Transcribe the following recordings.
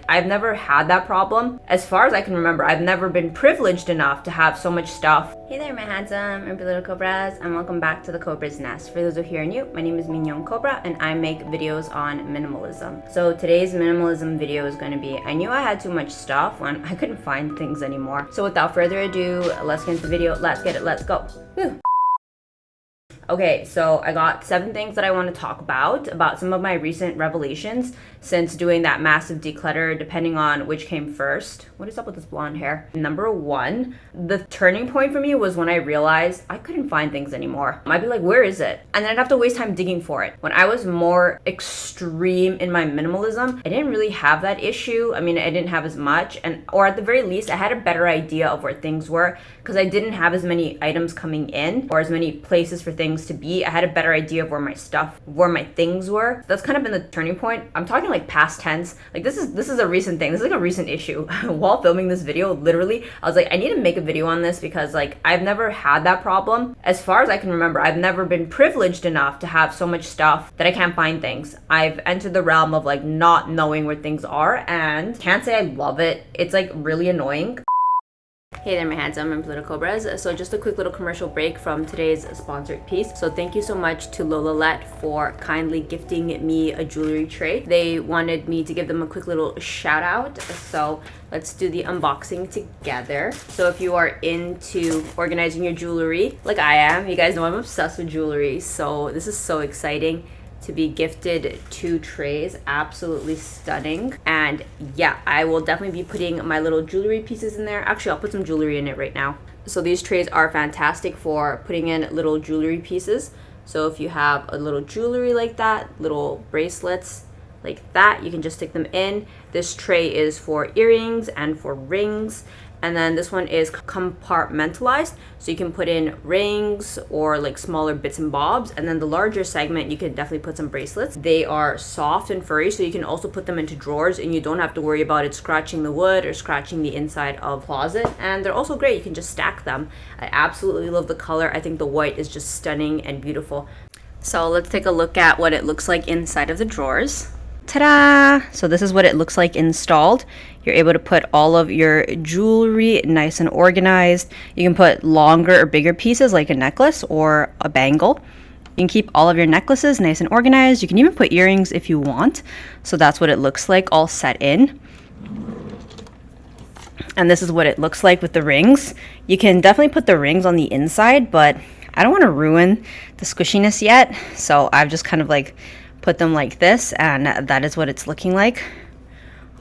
I've never had that problem. As far as I can remember, I've never been privileged enough to have so much stuff. Hey there, my handsome and little cobras, and welcome back to the Cobra's Nest. For those who are here and new, my name is Mignon Cobra, and I make videos on minimalism. So today's minimalism video is going to be, I knew I had too much stuff when I couldn't find things anymore. So without further ado, let's get into the video. Let's get it. Let's go. Woo. Okay, so I got 7 things that I want to talk about some of my recent revelations since doing that massive declutter, depending on which came first. What is up with this blonde hair? Number 1, the turning point for me was when I realized I couldn't find things anymore. I'd be like, where is it? And then I'd have to waste time digging for it. When I was more extreme in my minimalism, I didn't really have that issue. I mean, I didn't have as much, or at the very least, I had a better idea of where things were because I didn't have as many items coming in or as many places for things to be. I had a better idea of where my things were. That's kind of been the turning point. I'm talking like past tense. Like this is a recent thing. This is like a recent issue. While filming this video, literally, I was like, I need to make a video on this because like I've never had that problem. As far as I can remember, I've never been privileged enough to have so much stuff that I can't find things. I've entered the realm of like not knowing where things are, and can't say I love it. It's like really annoying. Hey there, my handsome and little cobras. So just a quick little commercial break from today's sponsored piece. So thank you so much to Lolalette for kindly gifting me a jewelry tray. They wanted me to give them a quick little shout out. So let's do the unboxing together. So if you are into organizing your jewelry like I am, you guys know I'm obsessed with jewelry. So this is so exciting to be gifted 2 trays. Absolutely stunning. And yeah, I will definitely be putting my little jewelry pieces in there. Actually, I'll put some jewelry in it right now. So these trays are fantastic for putting in little jewelry pieces. So if you have a little jewelry like that, little bracelets like that, you can just stick them in. This tray is for earrings and for rings. And then this one is compartmentalized, so you can put in rings or like smaller bits and bobs. And then the larger segment, you can definitely put some bracelets. They are soft and furry, so you can also put them into drawers and you don't have to worry about it scratching the wood or scratching the inside of the closet. And they're also great, you can just stack them. I absolutely love the color. I think the white is just stunning and beautiful. So let's take a look at what it looks like inside of the drawers. Ta-da! So this is what it looks like installed. You're able to put all of your jewelry nice and organized. You can put longer or bigger pieces like a necklace or a bangle. You can keep all of your necklaces nice and organized. You can even put earrings if you want. So that's what it looks like all set in. And this is what it looks like with the rings. You can definitely put the rings on the inside, but I don't want to ruin the squishiness yet. So I've just kind of like put them like this, and that is what it's looking like.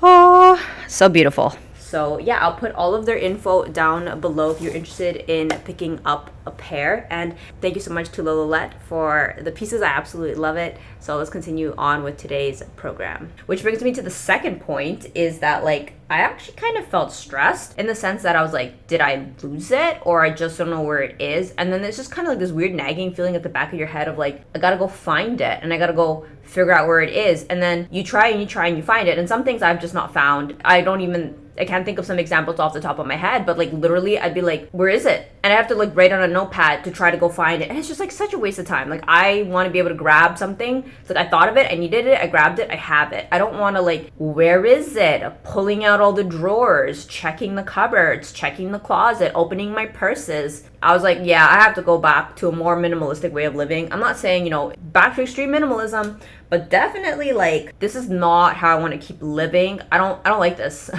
Oh, so beautiful. So yeah, I'll put all of their info down below if you're interested in picking up a pair. And thank you so much to Lolalette for the pieces. I absolutely love it. So let's continue on with today's program. Which brings me to the second point, is that like I actually kind of felt stressed in the sense that I was like, did I lose it, or I just don't know where it is? And then there's just kind of like this weird nagging feeling at the back of your head of like, I gotta go find it and I gotta go figure out where it is. And then you try and you find it, and some things I've just not found. I can't think of some examples off the top of my head, but like literally I'd be like, where is it? And I have to like write on a notepad to try to go find it. And it's just like such a waste of time. Like I want to be able to grab something. It's like I thought of it, I needed it, I grabbed it, I have it. I don't want to like, where is it? Pulling out all the drawers, checking the cupboards, checking the closet, opening my purses. I was like, yeah, I have to go back to a more minimalistic way of living. I'm not saying, back to extreme minimalism, but definitely like this is not how I want to keep living. I don't like this.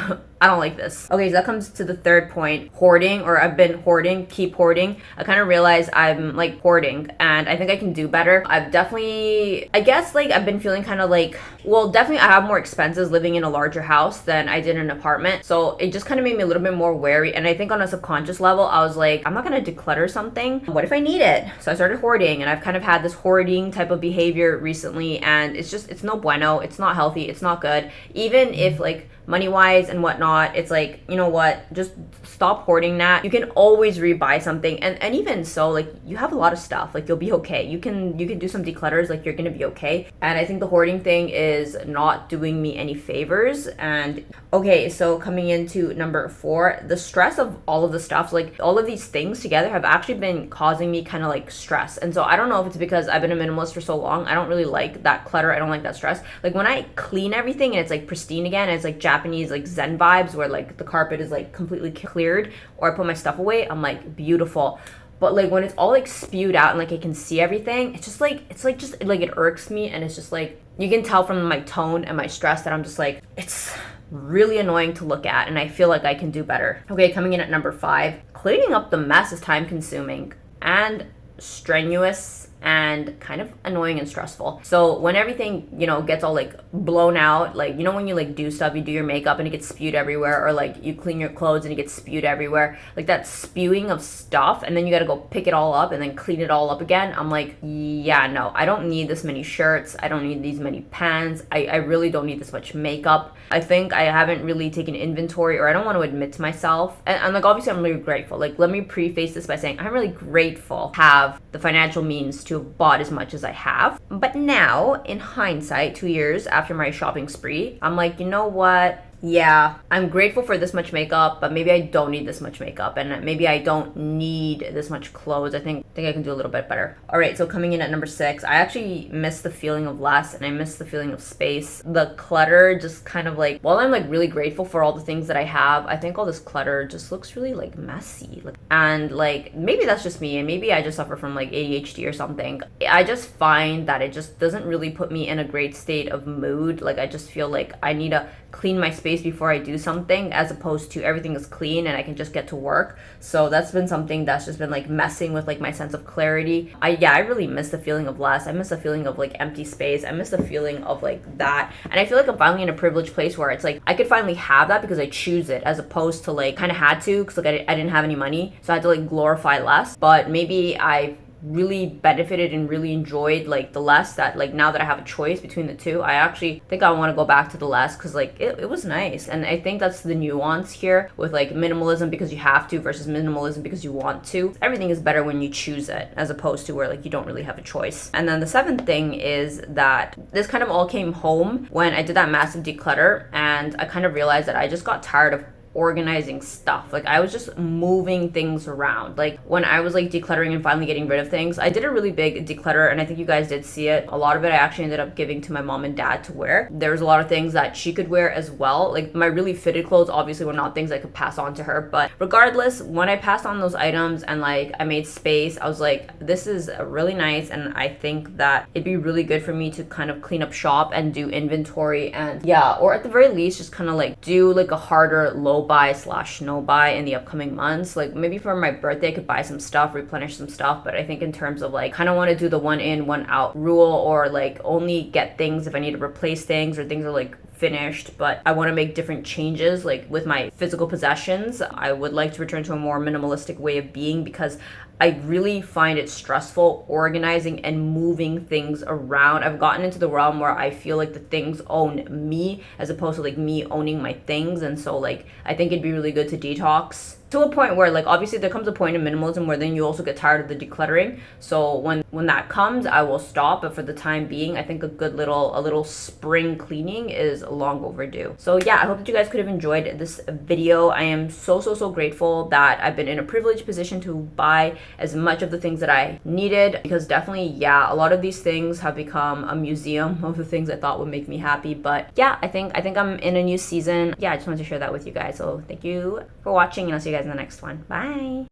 I don't like this. Okay, so that comes to the third point, hoarding, or I've been hoarding, keep hoarding. I kind of realized I'm like hoarding, and I think I can do better. I've definitely, I guess like I've been feeling kind of like, well, definitely I have more expenses living in a larger house than I did in an apartment. So it just kind of made me a little bit more wary. And I think on a subconscious level, I was like, I'm not going to declutter something. What if I need it? So I started hoarding, and I've kind of had this hoarding type of behavior recently, and it's no bueno. It's not healthy. It's not good. Even if like money wise and whatnot, it's like, you know what, just stop hoarding that. You can always rebuy something, and even so, like, you have a lot of stuff, like, you'll be okay. You can do some declutters, like, you're gonna be okay. And I think the hoarding thing is not doing me any favors. And okay, so coming into number 4, the stress of all of the stuff, like all of these things together have actually been causing me kind of like stress. And so I don't know if it's because I've been a minimalist for so long. I don't really like that clutter. I don't like that stress. Like when I clean everything and it's like pristine again, and it's like Japanese like Zen vibes where like the carpet is like completely cleared, or I put my stuff away, I'm like, beautiful. But like when it's all like spewed out and like I can see everything, it's like just like it irks me, and it's just like you can tell from my tone and my stress that I'm just like, it's really annoying to look at, and I feel like I can do better. Okay, coming in at number 5, cleaning up the mess is time consuming and strenuous and kind of annoying and stressful. So when everything, you know, gets all like blown out, like, you know, when you like do stuff, you do your makeup and it gets spewed everywhere, or like you clean your clothes and it gets spewed everywhere, like that spewing of stuff, and then you gotta go pick it all up and then clean it all up again. I'm like, yeah, no, I don't need this many shirts. I don't need these many pants. I really don't need this much makeup. I think I haven't really taken inventory, or I don't want to admit to myself. And like, obviously I'm really grateful. Like, let me preface this by saying I'm really grateful to have the financial means to have bought as much as I have. But now, in hindsight, 2 years after my shopping spree, I'm like, you know what? Yeah, I'm grateful for this much makeup, but maybe I don't need this much makeup, and maybe I don't need this much clothes. I think I can do a little bit better. All right, so coming in at number 6, I actually miss the feeling of less, and I miss the feeling of space. The clutter just kind of like, while I'm like really grateful for all the things that I have, I think all this clutter just looks really like messy. And like, maybe that's just me, and maybe I just suffer from like ADHD or something. I just find that it just doesn't really put me in a great state of mood. Like, I just feel like I need to clean my space before I do something, as opposed to everything is clean and I can just get to work. So that's been something that's just been like messing with like my sense of clarity. I really miss the feeling of less. I miss the feeling of like empty space. I miss the feeling of like that. And I feel like I'm finally in a privileged place where it's like I could finally have that because I choose it, as opposed to like kind of had to, because like I didn't have any money, so I had to like glorify less. But maybe I really benefited and really enjoyed like the less, that like now that I have a choice between the two, I actually think I want to go back to the less, because like it was nice. And I think that's the nuance here with like minimalism because you have to versus minimalism because you want to. Everything is better when you choose it, as opposed to where like you don't really have a choice. And then the 7th thing is that this kind of all came home when I did that massive declutter, and I kind of realized that I just got tired of organizing stuff. Like, I was just moving things around. Like, when I was like decluttering and finally getting rid of things, I did a really big declutter, and I think you guys did see it. A lot of it I actually ended up giving to my mom and dad to wear. There was a lot of things that she could wear as well. Like, my really fitted clothes obviously were not things I could pass on to her, but regardless, when I passed on those items and like I made space, I was like, this is really nice, and I think that it'd be really good for me to kind of clean up shop and do inventory, and yeah, or at the very least just kind of like do like a harder low buy / no buy in the upcoming months. Like, maybe for my birthday I could buy some stuff, replenish some stuff, but I think in terms of like, kind of want to do the 1 in 1 out rule, or like only get things if I need to replace things, or things are like finished, but I want to make different changes like with my physical possessions. I would like to return to a more minimalistic way of being, because I really find it stressful organizing and moving things around. I've gotten into the realm where I feel like the things own me, as opposed to like me owning my things. And so like, I think it'd be really good to detox to a point where like, obviously there comes a point in minimalism where then you also get tired of the decluttering. So when that comes, I will stop. But for the time being, I think a little spring cleaning is long overdue. So yeah, I hope that you guys could have enjoyed this video. I am so grateful that I've been in a privileged position to buy as much of the things that I needed, because definitely, yeah, a lot of these things have become a museum of the things I thought would make me happy. But yeah, I think I'm in a new season. Yeah, I just wanted to share that with you guys. So thank you for watching, and I'll see you guys in the next one. Bye.